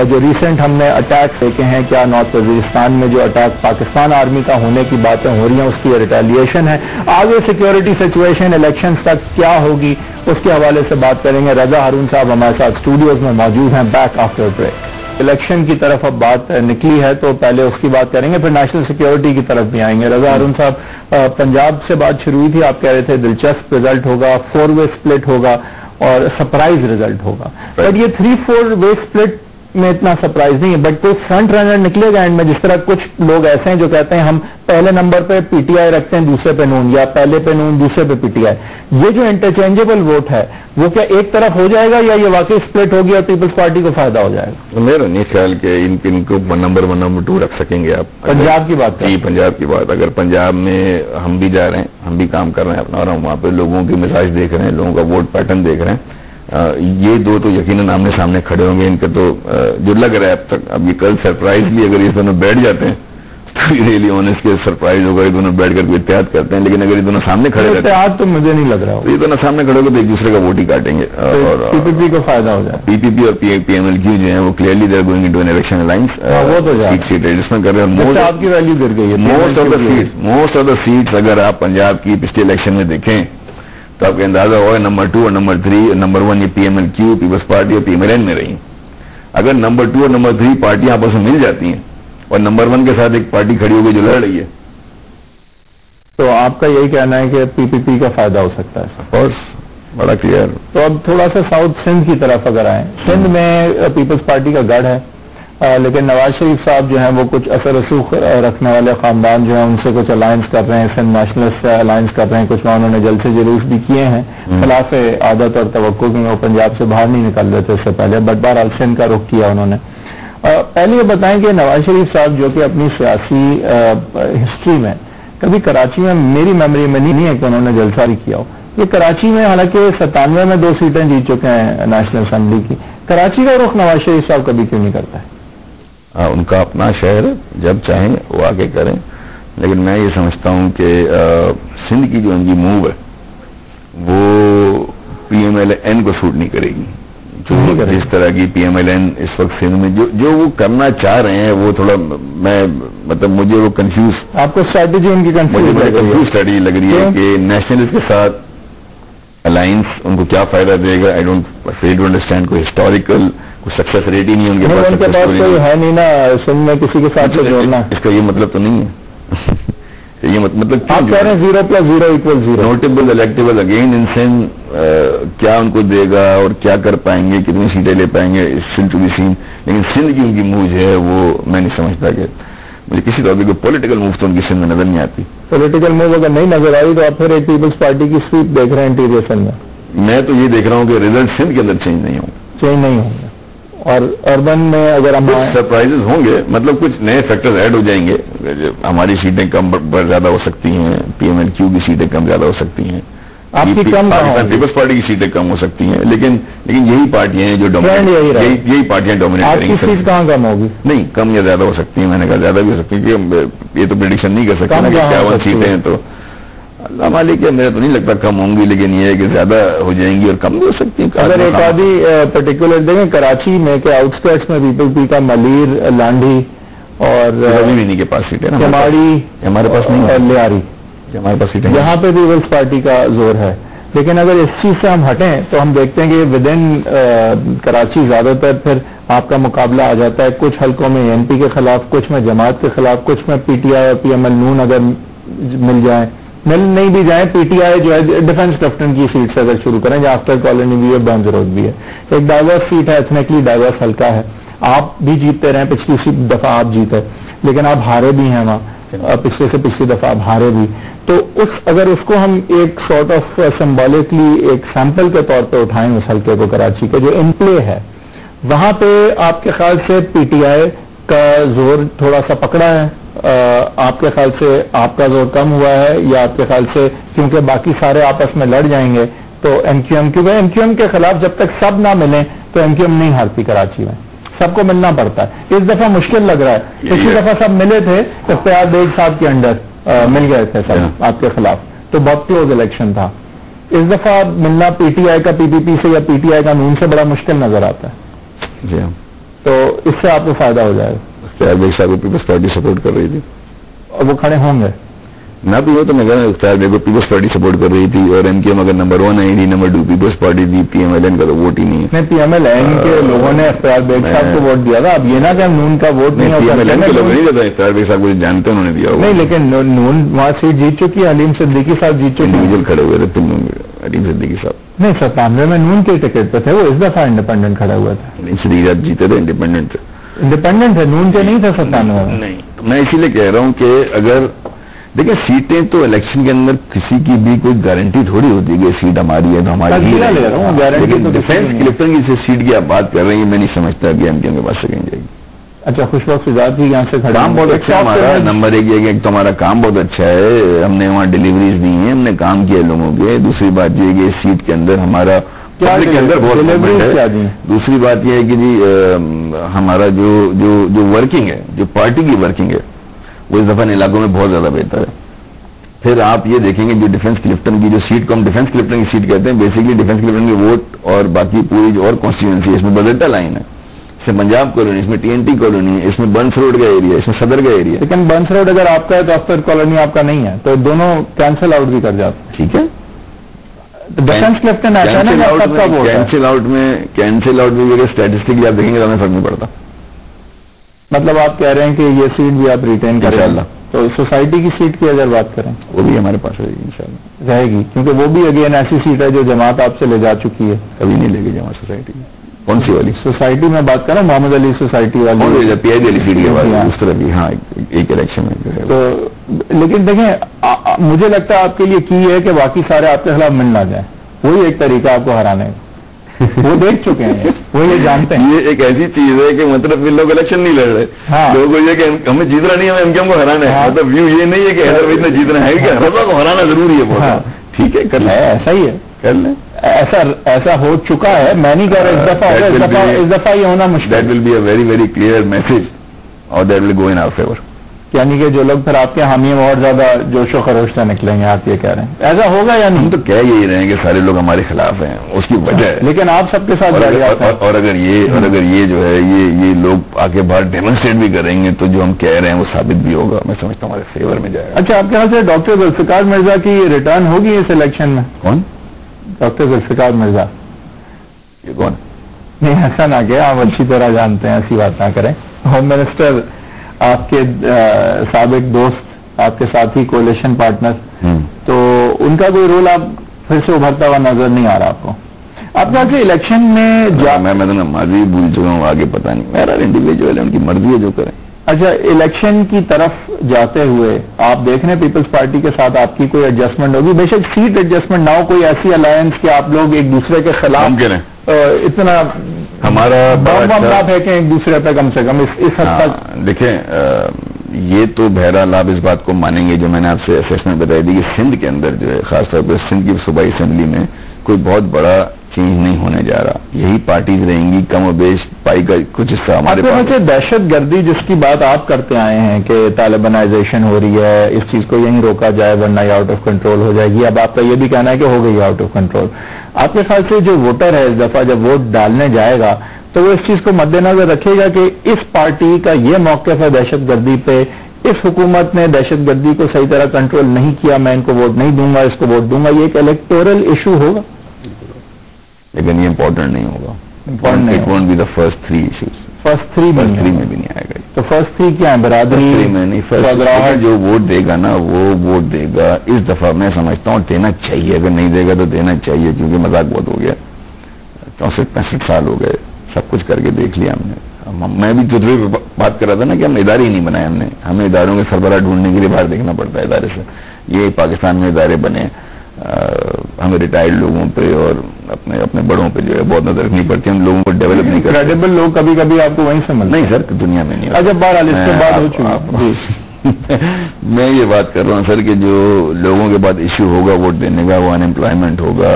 جو ریسنٹ ہم نے اٹیک دیکھے ہیں, کیا نارتھ وزیرستان میں جو اٹیک پاکستان آرمی کا ہونے کی باتیں ہو رہی ہیں اس کی ریٹیلیشن ہے, آگے سیکورٹی سچویشن الیکشنز تک کیا ہوگی, اس کے حوالے سے بات کریں گے. رضا ہارون صاحب ہمارے ساتھ اسٹوڈیوز میں موجود ہیں. Back after break. الیکشن کی طرف اب بات نکلی ہے تو پہلے اس کی بات کریں گے, پھر نیشنل سیکورٹی کی طرف بھی آئیں گے. رضا ہارون صاحب, پنجاب سے بات شروع ہوئی تھی, آپ کہہ رہے تھے دلچسپ رزلٹ ہوگا, 4 وے اسپلٹ ہوگا اور سرپرائز رزلٹ ہوگا. بٹ یہ 3-4 وے اسپلٹ میں اتنا سرپرائز نہیں ہے, بٹ کوئی فرنٹ رنر نکلے گا اینڈ میں, جس طرح کچھ لوگ ایسے ہیں جو کہتے ہیں ہم پہلے نمبر پہ پی ٹی آئی رکھتے ہیں, دوسرے پہ نون, یا پہلے پہ نون دوسرے پہ پی ٹی آئی. یہ جو انٹرچینجیبل ووٹ ہے وہ کیا ایک طرف ہو جائے گا, یا یہ واقعی سپلٹ ہوگی اور پیپلز پارٹی کو فائدہ ہو جائے گا؟ میرا نہیں خیال کہ ان کو نمبر 1 نمبر 2 رکھ سکیں گے آپ. پنجاب کی بات جی, پنجاب کی بات. اگر پنجاب میں ہم بھی جا رہے ہیں, ہم بھی کام کر رہے ہیں اپنا, اور ہم وہاں پہ لوگوں کے مزاج دیکھ رہے ہیں, لوگوں کا ووٹ پیٹرن دیکھ رہے ہیں, یہ دو تو یقیناً آمنے سامنے کھڑے ہوں گے. ان کا تو جو لگ رہا ہے اب تک, اب یہ کل سرپرائز بھی اگر یہ دونوں بیٹھ جاتے ہیں تو ریئلی آنیسٹ کے سرپرائز ہوگا, یہ دونوں بیٹھ کر کوئی اتحاد کرتے ہیں. لیکن اگر یہ دونوں سامنے کھڑے رہتے ہیں, اتحاد تو مجھے نہیں لگ رہا, یہ دونوں سامنے کھڑے ہو تو ایک دوسرے کا ووٹ ہی کاٹیں گے, اور پی پی پی کو فائدہ ہو جائے. پی پی پی اور پی ایم ایل کیو جو ہیں وہ clearly they are going into an election alliance, وہ تو سیٹ ایڈجسٹمنٹ کر رہے ہیں. آپ کی ویلیو گر گئی ہے. موسٹ آف دا سیٹس اگر آپ پنجاب کی پچھلے الیکشن میں دیکھیں تو آپ کا اندازہ ہوگا نمبر 2 اور نمبر 3 اور نمبر 1 یہ P M L Q, Peoples Party اور پی ایم ایل این میں رہی. اگر نمبر 2 اور نمبر 3 پارٹیاں آپس میں مل جاتی ہیں اور نمبر 1 کے ساتھ ایک پارٹی کھڑی ہوگی جو لڑ رہی ہے, تو آپ کا یہی کہنا ہے کہ پی پی پی کا فائدہ ہو سکتا ہے. اور بڑا کلیئر. تو اب تھوڑا سا ساؤتھ سندھ کی طرف اگر آئیں, سندھ میں پیپلز پارٹی کا گڑھ ہے, لیکن نواز شریف صاحب جو ہیں وہ کچھ اثر رسوخ رکھنے والے خاندان جو ہیں ان سے کچھ الائنس کر رہے ہیں, سندھ نیشنلسٹ سے الائنس کر رہے ہیں. کچھ انہوں نے جلسے جلوس بھی کیے ہیں خلاف عادت اور توقع, کیونکہ وہ پنجاب سے باہر نہیں نکل رہے تھے اس سے پہلے, بٹ بہرحال سندھ کا رخ کیا انہوں نے. پہلے یہ بتائیں کہ نواز شریف صاحب جو کہ اپنی سیاسی ہسٹری میں کبھی کراچی میں, میری میموری میں نہیں ہے کہ انہوں نے جلسہ بھی کیا ہو. یہ کراچی میں حالانکہ 97 میں 2 سیٹیں جیت چکے ہیں نیشنل اسمبلی کی, کراچی کا رخ نواز شریف صاحب کبھی کیوں نہیں کرتا ہے؟ ان کا اپنا شہر ہے, جب چاہیں وہ آگے کریں. لیکن میں یہ سمجھتا ہوں کہ سندھ کی جو ان کی موو ہے وہ پی ایم ایل این کو سوٹ نہیں کرے گی. جس طرح کی پی ایم ایل این اس وقت سندھ میں جو وہ کرنا چاہ رہے ہیں وہ تھوڑا, میں مطلب مجھے وہ کنفیوز, آپ کو اسٹریٹجی ان کی کنفیوز اسٹریٹجی لگ رہی ہے کہ نیشنلسٹ کے ساتھ الائنس ان کو کیا فائدہ دے گا. I don't fail to understand. کوئی ہسٹوریکل سکسیس ریٹ ہی نہیں ان کے پاس, کوئی ہے نہیں نا سندھ میں کسی کے ساتھ جوڑنا. اس کا یہ مطلب تو نہیں ہے. یہ مطلب آپ کہہ رہے ہیں 0+0=0. Notable electable again in Sindh, کیا ان کو دے گا اور کیا کر پائیں گے, کتنی سیٹیں لے پائیں گے, اسٹل ٹو بی سین. لیکن سندھ کی ان کی موو جو ہے وہ میں نہیں سمجھتا کہ مجھے کسی طرح کی پولیٹیکل موو تو ان کی سندھ میں نظر نہیں آتی. پولیٹیکل موو اگر نہیں نظر آئی تو آپ پھر ایک پیپلز پارٹی کی سویپ دیکھ رہے ہیں انٹیریئر سندھ میں. میں تو یہ دیکھ رہا ہوں کہ ریزلٹ سندھ کے اندر چینج نہیں ہوں گے, اور اربن میں اگر ہم سرپرائزز ہوں گے, مطلب کچھ نئے فیکٹرز ایڈ ہو جائیں گے. ہماری سیٹیں کم زیادہ ہو سکتی ہیں, پی ایم ایل کیو کی سیٹیں کم زیادہ ہو سکتی ہیں, آپ کی کم پیپلز پارٹی کی سیٹیں کم ہو سکتی ہیں. لیکن یہی پارٹیاں ہیں جو یہی پارٹیاں ڈومینیٹ کریں گی. آپ کی سیٹ کہاں کم ہوگی؟ نہیں, کم یا زیادہ ہو سکتی ہیں. میں نے کہا زیادہ بھی ہو سکتی ہے, کہ یہ تو پریڈکشن نہیں کر سکتے کہ 51 سیٹیں ہیں تو اللہ مالک ہے. میرا تو نہیں لگتا کم ہوں گی, لیکن یہ ہے کہ زیادہ ہو جائیں گی اور کم بھی ہو سکتی ہیں. اگر ایک آدھی پرٹیکولر دیکھیں کراچی میں کہ آؤٹ اسکرٹس میں پیپل پی کا ملیر, لانڈھی اور نہیں کے پاس سیٹیں, کماڑی ہمارے پاس نہیں, اور لیاری, ہمارے پاس سیٹیں, یہاں پہ پیپلز پارٹی کا زور ہے. لیکن اگر اس چیز سے ہم ہٹیں تو ہم دیکھتے ہیں کہ ود ان کراچی زیادہ تر پھر آپ کا مقابلہ آ جاتا ہے کچھ حلقوں میں این پی کے خلاف, کچھ میں جماعت کے خلاف, کچھ میں پی ٹی آئی اور پی ایم ایل نون اگر مل جائیں, مل نہیں بھی جائیں. پی ٹی آئی جو ہے ڈیفنس کیپٹن کی سیٹ سے اگر شروع کریں, جہاں آفٹر کالونی بھی ہے, بینز روڈ بھی ہے, ایک ڈائیورس سیٹ ہے, ایتھنیکلی ڈائیورس حلقہ ہے. آپ بھی جیتتے رہے, پچھلی دفعہ آپ جیتے, لیکن آپ ہارے بھی ہیں وہاں, پچھلے سے پچھلی دفعہ آپ ہارے بھی. تو اگر اس کو ہم ایک سارٹ آف سمبولکلی ایک سیمپل کے طور پہ اٹھائیں اس حلقے کو, کراچی کے جو ان پلے ہے, وہاں پہ آپ کے خیال سے پی ٹی آئی کا زور تھوڑا سا پکڑا ہے, آپ کے خیال سے آپ کا زور کم ہوا ہے, یا آپ کے خیال سے کیونکہ باقی سارے آپس میں لڑ جائیں گے تو ایم کیو ایم, کیونکہ ایم کیو ایم کے خلاف جب تک سب نہ ملیں تو ایم کیو ایم نہیں ہارتی کراچی میں, سب کو ملنا پڑتا ہے. اس دفعہ مشکل لگ رہا ہے, پچھلی دفعہ سب ملے تھے, اختیار بیگ صاحب کے انڈر مل گئے تھے سب آپ کے خلاف, تو بہت کلوز الیکشن تھا. اس دفعہ ملنا پی ٹی آئی کا پی پی پی سے یا پی ٹی آئی کا نون سے بڑا مشکل نظر آتا ہے. جی, تو اس سے آپ کو فائدہ ہو جائے گا. اختیار بیگ صاحب کو پیپلز پارٹی سپورٹ کر رہی تھی, اور وہ کھڑے ہوں گے. نہ بھی ہو تو میں کہہ رہا ہوں اختیار بیگ کو پیپلز پارٹی سپورٹ کر رہی تھی, اور ایم کیو ایم اگر نمبر 1 آئی تھی, نمبر 2 پیپلز پارٹی تھی, پی ایم ایل این کا تو ووٹ ہی نہیں ہے. پی ایم ایل این کے لوگوں نے اختیار بیگ صاحب کو ووٹ دیا تھا. اب یہ نہ کہ نون کا ووٹ نہیں, پی ایم ایل این کے لوگ نہیں دیتا, اختیار بیگ صاحب کو جانتے انہوں نے دیا ہوگا. نہیں, لیکن نون وہاں سیٹ جیت چکی ہے, حلیم صدیقی صاحب جیت چکے, انڈیویجل کھڑے ہوئے تھے حلیم صدیقی صاحب. نہیں, 97 میں نون کے ٹکٹ پہ تھے, وہ اس دفعہ انڈیپینڈنٹ کھڑے ہوئے تھے. حلیم صدیقی صاحب جیتے تھے, انڈیپینڈنٹ تھے, انڈیپینڈنٹ ہے, نون کے نہیں تھے 97 میں. نہیں, میں اسی لیے کہہ رہا ہوں کہ اگر دیکھیں سیٹیں تو الیکشن کے اندر کسی کی بھی کوئی گارنٹی تھوڑی ہوتی ہے کہ سیٹ ہماری ہے تو ہماری ہی لے رہا ہوں گارنٹی. لیکن ڈیفینس کلفٹن کی سیٹ کی آپ بات کر رہے ہیں میں نہیں سمجھتا کہ ایم کیو ایم کے پاس سیکنڈ جائے گی. اچھا خوشبخت فضاد بھی یہاں سے کھڑا. کام بہت اچھا ہے ہمارا. نمبر ایک یہ کہ ہمارا کام بہت اچھا ہے, ہم نے وہاں ڈیلیوریز دی ہیں, ہم نے کام کیا لوگوں کے. دوسری بات یہ کہ سیٹ کے اندر ہمارا پبلک کے اندر بہت موومنٹ ہے. دوسری بات یہ ہے کہ جی ہمارا جو ورکنگ ہے, جو پارٹی کی ورکنگ ہے وہ اس دفعہ ان علاقوں میں بہت زیادہ بہتر ہے. پھر آپ یہ دیکھیں گے جو ڈیفنس کلفٹن کی جو سیٹ کو ہم ڈیفنس کلفٹن کی سیٹ کہتے ہیں, بیسیکلی ڈیفنس کلفٹن کی ووٹ اور باقی پوری جو اور کانسٹیٹوئنسی ہے اس میں بزرٹا لائن ہے, اس میں پنجاب کالونی, اس میں ٹی این ٹی کالونی, اس میں بنس روڈ کا ایریا, اس میں صدر کا ایریا. لیکن بنس روڈ اگر آپ کا ہے تو اختر کالونی آپ کا نہیں ہے تو دونوں کینسل آؤٹ بھی کر جاتے ہیں. ٹھیک ہے, ڈیفنس کلفٹن ایسا نا سب کا ووٹ ہے. کینسل آؤٹ میں اسٹیٹسٹک آپ دیکھیں گے تو ہمیں فرق نہیں پڑتا. مطلب آپ کہہ رہے ہیں کہ یہ سیٹ بھی آپ ریٹین کریں انشاءاللہ. تو سوسائٹی کی سیٹ کی اگر بات کریں وہ بھی ہمارے پاس رہے گی انشاءاللہ. رہے گی کیونکہ وہ بھی اگین ایسی سیٹ ہے جو جماعت آپ سے لے جا چکی ہے. کبھی نہیں لے گی جماعت سوسائٹی میں. کون سی والی سوسائٹی میں بات کر رہا ہوں, محمد علی سوسائٹی والی, پی آئی والی سیٹ کے بعد اس طرح کی. ہاں ایک الیکشن میں جو ہے تو لیکن دیکھیں مجھے لگتا ہے آپ کے لیے کی ہے کہ باقی سارے آپ کے خلاف مل نہ جائیں. وہی ایک طریقہ آپ کو ہرانے کا. وہ دیکھ چکے ہیں, وہ یہ جانتے ہیں. یہ ایک ایسی چیز ہے کہ مطلب یہ لوگ الیکشن نہیں لڑ رہے. لوگوں کو یہ کہ ہمیں جیتنا نہیں, ہمیں ایم کیو ایم کو ہرانا ہے. مطلب ویو یہ نہیں ہے کہ حیدرآباد میں جیتنا ہے, کہ حیدرآباد کو ہرانا ضروری ہے. ٹھیک ہے کر لیں, ایسا ہی ہے, کر لیں. ایسا ہو چکا ہے. میں نہیں کہہ رہا اس دفعہ یہ ہونا مشکل. That will be a very very clear message or that will go in our favor. یعنی کہ جو لوگ پھر آپ کے حامی میں اور زیادہ جوش و خروش سے نکلیں گے, آپ یہ کہہ رہے ہیں ایسا ہوگا یا نہیں؟ ہم تو کہہ یہی رہے ہیں کہ سارے لوگ ہمارے خلاف ہیں, اس کی وجہ ہے. لیکن آپ سب کے ساتھ اور اگر یہ جو ہے یہ لوگ آگے باہر ڈیمونسٹریٹ بھی کریں گے تو جو ہم کہہ رہے ہیں وہ ثابت بھی ہوگا. میں سمجھتا ہوں ہمارے فیور میں جائے گا. اچھا آپ کے خیال سے ڈاکٹر ذوالفقار مرزا کی ریٹرن ہوگی اس الیکشن میں؟ کون ڈاکٹر ذوالفقار مرزا؟ یہ کون؟ نہیں ایسا نہ کہ آپ اچھی طرح جانتے ہیں, ایسی بات نہ کریں. ہوم منسٹر آپ کے سابق دوست, آپ کے ساتھی, کولیشن پارٹنر, تو ان کا کوئی رول آپ پھر سے ابھرتا ہوا نظر نہیں آ رہا آپ کو؟ آپ کہا کہ الیکشن میں میں تو ماضی بھول چکا ہوں, آگے پتہ نہیں. میرا انڈیویجول ہے, ان کی مرضی ہے جو کریں. اچھا الیکشن کی طرف جاتے ہوئے آپ دیکھ رہے ہیں پیپلز پارٹی کے ساتھ آپ کی کوئی ایڈجسٹمنٹ ہوگی؟ بے شک سیٹ ایڈجسٹمنٹ نہ ہو, کوئی ایسی الائنس کہ آپ لوگ ایک دوسرے کے خلاف اتنا ہمارا پھینکیں ایک دوسرے پہ کم سے کم اس حد تک. دیکھیں یہ تو بہرحال آپ اس بات کو مانیں گے جو میں نے آپ سے اسیسمنٹ بتائی تھی کہ سندھ کے اندر جو ہے خاص طور پر سندھ کی صوبائی اسمبلی میں کوئی بہت بڑا چینج نہیں ہونے جا رہا. یہی پارٹیز رہیں گی, کم و بیش پائی کا کچھ حصہ ہمارے پاس. دہشت گردی جس کی بات آپ کرتے آئے ہیں کہ طالبانائزیشن ہو رہی ہے, اس چیز کو یہیں روکا جائے ورنہ یہ آؤٹ آف کنٹرول ہو جائے گی. اب آپ کا یہ بھی کہنا ہے کہ ہو گئی آؤٹ آف کنٹرول. آپ کے خیال سے جو ووٹر ہے اس دفعہ جب ووٹ ڈالنے جائے گا تو وہ اس چیز کو مد نظر رکھے گا کہ اس پارٹی کا یہ موقف ہے دہشت گردی پہ, اس حکومت نے دہشت گردی کو صحیح طرح کنٹرول نہیں کیا, میں ان کو ووٹ نہیں دوں گا, اس کو ووٹ دوں گا. یہ ایک الیکٹورل ایشو ہوگا, لیکن یہ امپورٹنٹ نہیں ہوگا. It won't be the first three issues. First 3 میں بھی نہیں آئے گا. تو فرسٹ 3 کیا ہے؟ برادری میں نہیں, جو ووٹ دے گا نا وہ ووٹ دے گا. اس دفعہ میں سمجھتا ہوں دینا چاہیے, اگر نہیں دے گا تو دینا چاہیے, کیونکہ مذاق بہت ہو گیا. 64-65 سال ہو گئے, سب کچھ کر کے دیکھ لیا ہم نے. میں بھی جتنے بات کر رہا تھا نا کہ ہم نے ادارے ہی نہیں بنائے. ہمیں اداروں کے سربراہ ڈھونڈنے کے لیے باہر دیکھنا پڑتا ہے ادارے سے. یہ پاکستان میں ادارے بنے, ہمیں ریٹائرڈ لوگوں پہ اور اپنے بڑوں پہ جو ہے بہت نظر رکھنی پڑتی ہے. ہم لوگوں کو ڈیولپ نہیں کرتے. کریڈیبل لوگ کبھی کبھی آپ کو وہیں سے ملتے؟ نہیں سر, دنیا میں نہیں. اچھا بہرحال اس کے بعد ہو چکی. میں یہ بات کر رہا ہوں سر کہ جو لوگوں کے بعد ایشو ہوگا ووٹ دینے کا, وہ ان امپلائمنٹ ہوگا,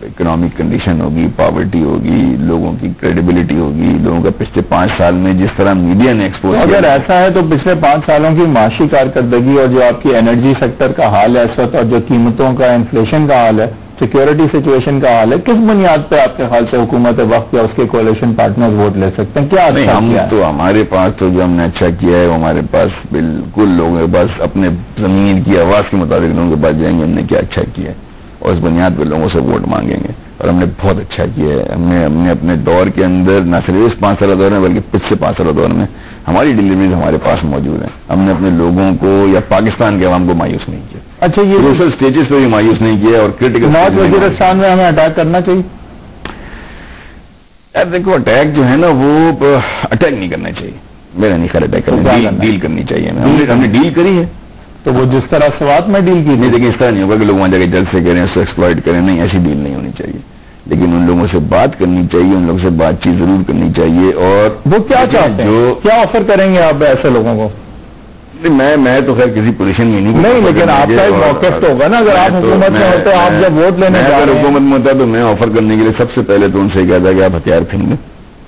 اکنامک کنڈیشن ہوگی, پاورٹی ہوگی, لوگوں کی کریڈیبلٹی ہوگی. لوگوں کا پچھلے 5 سال میں جس طرح میڈیا نے ایکسپوز کیا, اگر ایسا ہے تو پچھلے 5 سالوں کی معاشی کارکردگی اور جو آپ کی انرجی سیکٹر کا حال ہے اس وقت, اور جو قیمتوں کا انفلیشن کا حال ہے, سیکیورٹی سچویشن کا حال ہے, کس بنیاد پہ آپ کے خیال سے حکومت وقت یا اس کے کولیشن پارٹنر ووٹ لے سکتے ہیں؟ کیا ہم تو ہمارے پاس تو جو ہم نے اچھا کیا ہے وہ ہمارے پاس بالکل لوگوں کے پاس اپنے زمین کی آواز کے مطابق لوگوں کے پاس جائیں گے ہم نے کیا اچھا کیا ہے, اور اس بنیاد پہ لوگوں سے ووٹ مانگیں گے. اور ہم نے بہت اچھا کیا ہے. ہم نے اپنے دور کے اندر نہ صرف اس 5 سالہ دور میں بلکہ پچھلے 5 سالہ دور میں ہماری ڈیلیوریز ہمارے پاس موجود ہیں. ہم نے اپنے لوگوں کو یا پاکستان کے عوام کو مایوس نہیں کیا. اچھا یہ کروشل سٹیجز پہ بھی مایوس نہیں کیا, اور کرٹیکل نارتھ وزیرستان میں ہمیں اٹیک کرنا چاہیے. یار دیکھو اٹیک جو ہے نا وہ اٹیک نہیں کرنا چاہیے, میرا نہیں خیال اٹیک کرنا, ڈیل کرنی چاہیے. ہم نے ڈیل کری ہے, تو وہ جس طرح سوات میں ڈیل کی نہیں، لیکن اس طرح نہیں ہوگا کہ لوگ وہاں جا کے جلد سے کریں، اس کو ایکسپلائٹ کریں، نہیں، ایسی ڈیل نہیں ہونی چاہیے. لیکن ان لوگوں سے بات کرنی چاہیے، ان لوگوں سے بات چیت ضرور کرنی چاہیے. اور وہ کیا چاہتے ہیں، کیا آفر کریں گے آپ ایسے لوگوں کو؟ میں تو خیر کسی پوزیشن میں نہیں، لیکن آپ کا ایک موقف تو ہوگا نا، اگر آپ حکومت میں ہوتے، آپ جب ووٹ لینے جا رہے ہیں. حکومت میں ہوتا تو میں آفر کرنے کے لیے سب سے پہلے تو ان سے کہتا کہ آپ ہتھیار پھینکیں.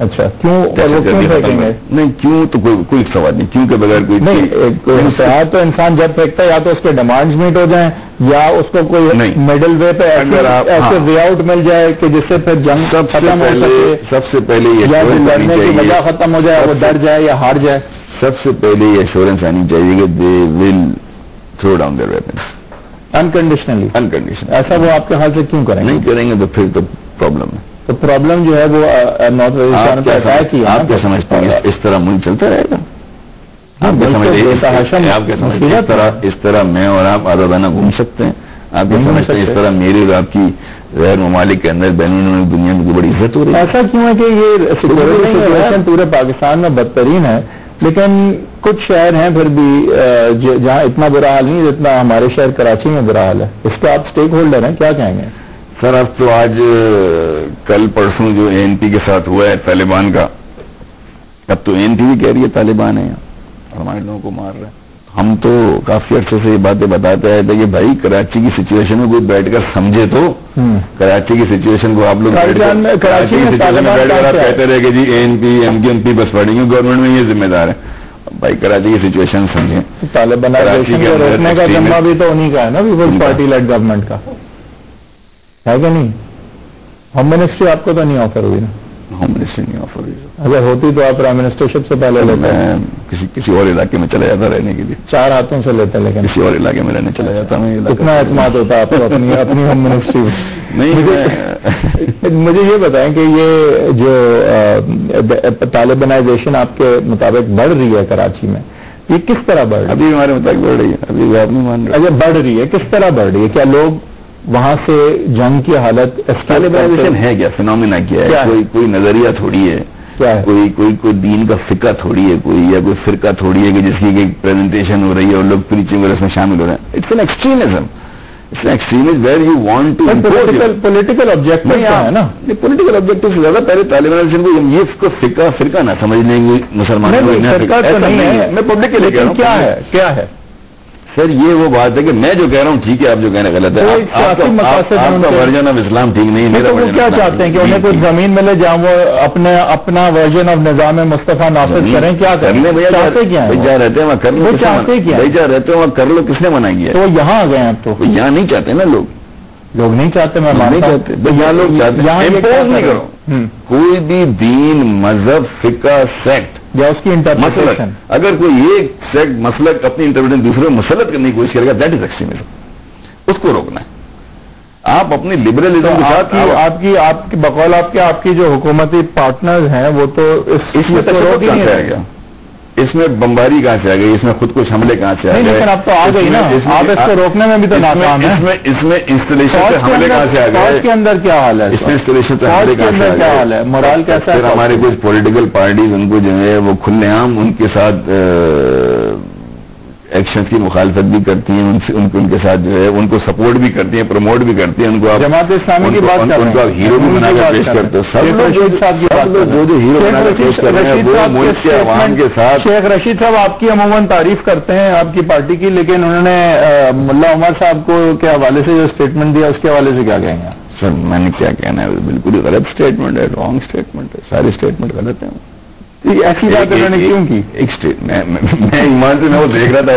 اچھا، کیوں پھینکیں گے؟ نہیں، کیوں تو کوئی سوال نہیں، کیوں کے بغیر کوئی نہیں. ہتھیار تو انسان جب پھینکتا ہے یا تو اس کے ڈیمانڈز میٹ ہو جائیں یا اس کو کوئی مڈل وے پہ ایسے وے آؤٹ مل جائے کہ جس سے پھر جنگ ختم ہو سکے. سب سے پہلے یا لڑنے کی وجہ ختم ہو جائے، وہ ڈر جائے یا ہار جائے. سب سے پہلے یہ ایشورنس آنی چاہیے کہ they will throw down their weapons unconditionally. ایسا وہ آپ کے خیال سے کیوں کریں گے؟ نہیں کریں گے تو پھر تو پرابلم ہے. تو پرابلم جو ہے وہ نارتھ وزیرستان پہ اٹیک کیا. آپ کیا سمجھتے ہیں اس طرح ملک چلتا رہے گا؟ آپ کیا سمجھتے ہیں اس طرح میں اور آپ آزادانہ گھوم سکتے ہیں؟ آپ کیا سمجھتے ہیں اس طرح میری اور آپ کی غیر ممالک کے اندر بین الاقوامی دنیا میں بڑی عزت ہو رہی ہے؟ ایسا کیوں ہے کہ یہ سیکورٹی سچویشن پورے پاکستان میں بدترین ہے، لیکن کچھ شہر ہیں پھر بھی جہاں اتنا برا حال نہیں جتنا ہمارے شہر کراچی میں برا حال ہے. اس پہ آپ سٹیک ہولڈر ہیں، کیا کہیں گے؟ سر اب تو آج کل پرسوں جو اے این پی کے ساتھ ہوا ہے طالبان کا، اب تو اے این پی بھی کہہ رہی ہے طالبان ہے اور ہمارے لوگوں کو مار رہے ہیں. ہم تو کافی عرصے سے یہ باتیں بتاتے آئے تھے کہ بھائی کراچی کی سچویشن میں کوئی بیٹھ کر سمجھے تو. کراچی کی سچویشن کو آپ لوگ کراچی کی سچویشن میں بیٹھ کر آپ کہتے رہے کہ جی اے این پی ایم پی بس پڑیں گے، گورنمنٹ میں یہ ذمہ دار ہے. بھائی کراچی کی سچویشن سمجھیں. طالبانائزیشن کو روکنے کا ذمہ بھی تو انہی کا ہے نا، پیپلز پارٹی لیڈ گورنمنٹ کا ہے کہ نہیں؟ ہوم منسٹری آپ کو تو نہیں آفر ہوئی نا؟ ہوم منسٹری نہیں آفر ہوئی. اگر ہوتی تو آپ پرائم منسٹرشپ سے پہلے لیتے؟ کسی اور علاقے میں چلا جاتا رہنے کے لیے، 4 ہاتھوں سے لیتے، لیکن کسی اور علاقے میں رہنے چلا جاتا. میں اتنا اعتماد ہوتا آپ کو اپنی ہوم منسٹری میں؟ نہیں. مجھے یہ بتائیں کہ یہ جو طالبانائزیشن آپ کے مطابق بڑھ رہی ہے کراچی میں، یہ کس طرح بڑھ رہی ہے؟ ابھی ہمارے مطابق بڑھ رہی ہے، ابھی آپ نہیں مان رہے. اگر بڑھ رہی ہے کس طرح بڑھ رہی ہے؟ کیا لوگ وہاں سے جنگ کی حالت طالبانائزیشن ہے کیا؟ فینومینا کیا ہے؟ کوئی نظریہ تھوڑی ہے، کوئی دین کا فقہ تھوڑی ہے، کوئی فرقہ تھوڑی ہے کہ جس کی ایک پریزنٹیشن ہو رہی ہے اور لوگ پریچنگ وغیرہ اس میں شامل ہو رہے ہیں. It's an extremism. It's an extremism where you want to political objective ہے نا. پولیٹیکل آبجیکٹو سے زیادہ پہلے طالبانائزیشن کو یہ فرقہ نہ سمجھ لیں گے مسلمانوں کو. میں پبلک کے لیے کہہ رہا ہوں کیا ہے سر، یہ وہ بات ہے کہ میں جو کہہ رہا ہوں ٹھیک ہے، آپ جو کہنا غلط ہے. آپ کا ورژن آف اسلام ٹھیک نہیں، میرا وہ کیا چاہتے ہیں کہ انہیں کوئی زمین ملے جہاں وہ اپنا ورژن آف نظام مصطفیٰ نافذ کریں؟ کیا کریں؟ چاہتے کیا ہیں؟ جہاں رہتے ہیں وہاں کر لو. چاہتے کیا؟ جہاں رہتے ہیں وہاں کر لو، کس نے منع کیا؟ تو یہاں آ گئے ہیں. تو یہاں نہیں چاہتے نا لوگ نہیں چاہتے. میں نہیں چاہتے. یہاں لوگ چاہتے ہیں امپوز نہیں کرو کوئی بھی دین، مذہب، فقہ، سیکٹ یا اس کی انٹرپریٹیشن. اگر کوئی ایک سیکٹ مسلک اپنی انٹرپریٹیشن دوسرے کو مسلط کرنے کی کوشش کرے گا، دیٹ از ایکسٹریمزم. اس کو روکنا ہے. آپ اپنی لبرلزم کے ساتھ آپ کی بقول آپ کی جو حکومتی پارٹنرز ہیں وہ تو اس میں تشدد کہاں سے آ گیا؟ اس میں بمباری کہاں سے آ گئی؟ اس میں خود کچھ حملے کہاں سے آ گئے؟ لیکن اب تو آ گئی نا. آپ اس کو روکنے میں بھی تو ناکام ہیں. اس میں انسٹالیشن سے حملے کہاں سے آ گئے؟ فوج کے اندر کیا حال ہے؟ اس میں انسٹالیشن سے حملے کہاں سے آ گئے؟ کیا حال ہے؟ مورال کیسا ہے؟ پھر ہمارے کچھ پولیٹیکل پارٹیز ان کو جو ہے وہ کھلے عام ان کے ساتھ ایکشن کی مخالفت بھی کرتی ہیں، ان کے ساتھ جو ہے ان کو سپورٹ بھی کرتی ہیں، پروموٹ بھی کرتی ہیں. ان کو جماعت اسلامی کی بات ان کو ہیرو بھی بنا کر پیش کرتے ہیں. سب لوگ جو ہیرو بنا کر پیش کر رہے ہیں وہ ملک کے عوام کے ساتھ. شیخ رشید صاحب آپ کی عموماً تعریف کرتے ہیں آپ کی پارٹی کی، لیکن انہوں نے ملا عمر صاحب کو کے حوالے سے جو اسٹیٹمنٹ دیا اس کے حوالے سے کیا کہیں گے؟ سر میں نے کیا کہنا ہے؟ بالکل ہی غلط اسٹیٹمنٹ ہے، رانگ اسٹیٹمنٹ ہے. سارے اسٹیٹمنٹ غلط ہیں. ایسی بات انہوں نے کیوں کی؟ میں ایمان سے میں وہ دیکھ رہا تھا.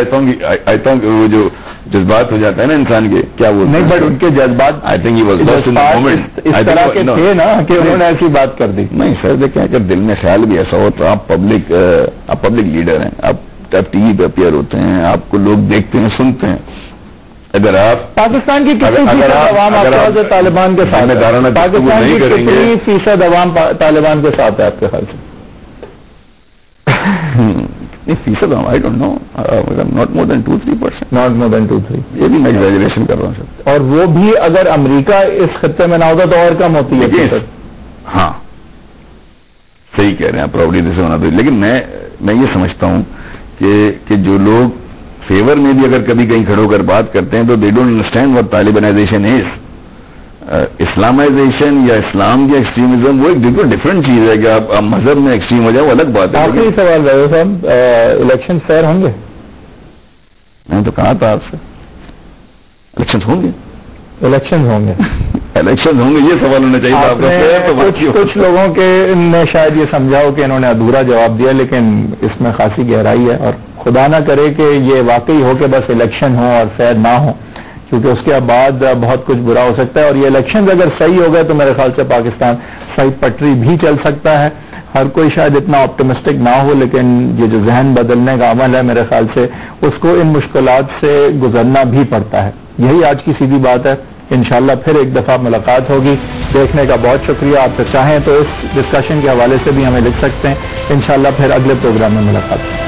آئی تھنک وہ جو جذبات ہو جاتا ہے نا انسان کے، کیا وہ نہیں، بٹ ان کے جذبات آئی تھنک اس طرح کے تھے نا کہ انہوں نے ایسی بات کر دی. نہیں سر دیکھیں، اگر دل میں خیال بھی ایسا ہو تو آپ پبلک لیڈر ہیں، آپ ٹی وی پہ اپیئر ہوتے ہیں، آپ کو لوگ دیکھتے ہیں، سنتے ہیں. اگر آپ پاکستان کی کتنی فیصد عوام طالبان کے ساتھ ہے؟ پاکستان کی کتنی فیصد عوام طالبان کے ساتھ ہے آپ کے خیال سے؟ فیصد I don't know, not more than 2-3%. Not more than 2-3. یہ بھی میں ایگزیجریشن کر رہا ہوں سر. اور وہ بھی اگر امریکہ اس خطے میں نہ ہوتا تو اور کم ہوتی ہے. ہاں صحیح کہہ رہے ہیں، پراؤڈلی سے ہونا. لیکن میں یہ سمجھتا ہوں کہ جو لوگ فیور میں بھی اگر کبھی کہیں کھڑے ہو کر بات کرتے ہیں تو they don't understand what Talibanization is. Islamization یا اسلام یا ایکسٹریمزم وہ ایک ڈفرنٹ چیز ہے کہ آپ مذہب میں ایکسٹریم ہو جائے وہ الگ بات ہے. آخری سوال رہے صاحب, الیکشن فیئر ہوں گے؟ میں تو کہا تھا آپ سے الیکشن ہوں گے. الیکشن ہوں گے الیکشن ہوں گے یہ سوال ہونا چاہیے آپ کا. کچھ لوگوں کے نے شاید یہ سمجھا ہو کہ انہوں نے ادھورا جواب دیا, لیکن اس میں خاصی گہرائی ہے, اور خدا نہ کرے کہ یہ واقعی ہو کہ بس الیکشن ہو اور فیئر نہ ہو, کیونکہ اس کے بعد بہت کچھ برا ہو سکتا ہے. اور یہ الیکشن اگر صحیح ہو گئے تو میرے خیال سے پاکستان صحیح پٹری بھی چل سکتا ہے. ہر کوئی شاید اتنا آپٹمسٹک نہ ہو, لیکن یہ جو ذہن بدلنے کا عمل ہے میرے خیال سے اس کو ان مشکلات سے گزرنا بھی پڑتا ہے. یہی آج کی سیدھی بات ہے. انشاءاللہ پھر ایک دفعہ ملاقات ہوگی. دیکھنے کا بہت شکریہ. آپ چاہیں تو اس ڈسکشن کے حوالے سے بھی ہمیں لکھ سکتے ہیں. انشاءاللہ پھر اگلے پروگرام میں ملاقات ہوگی.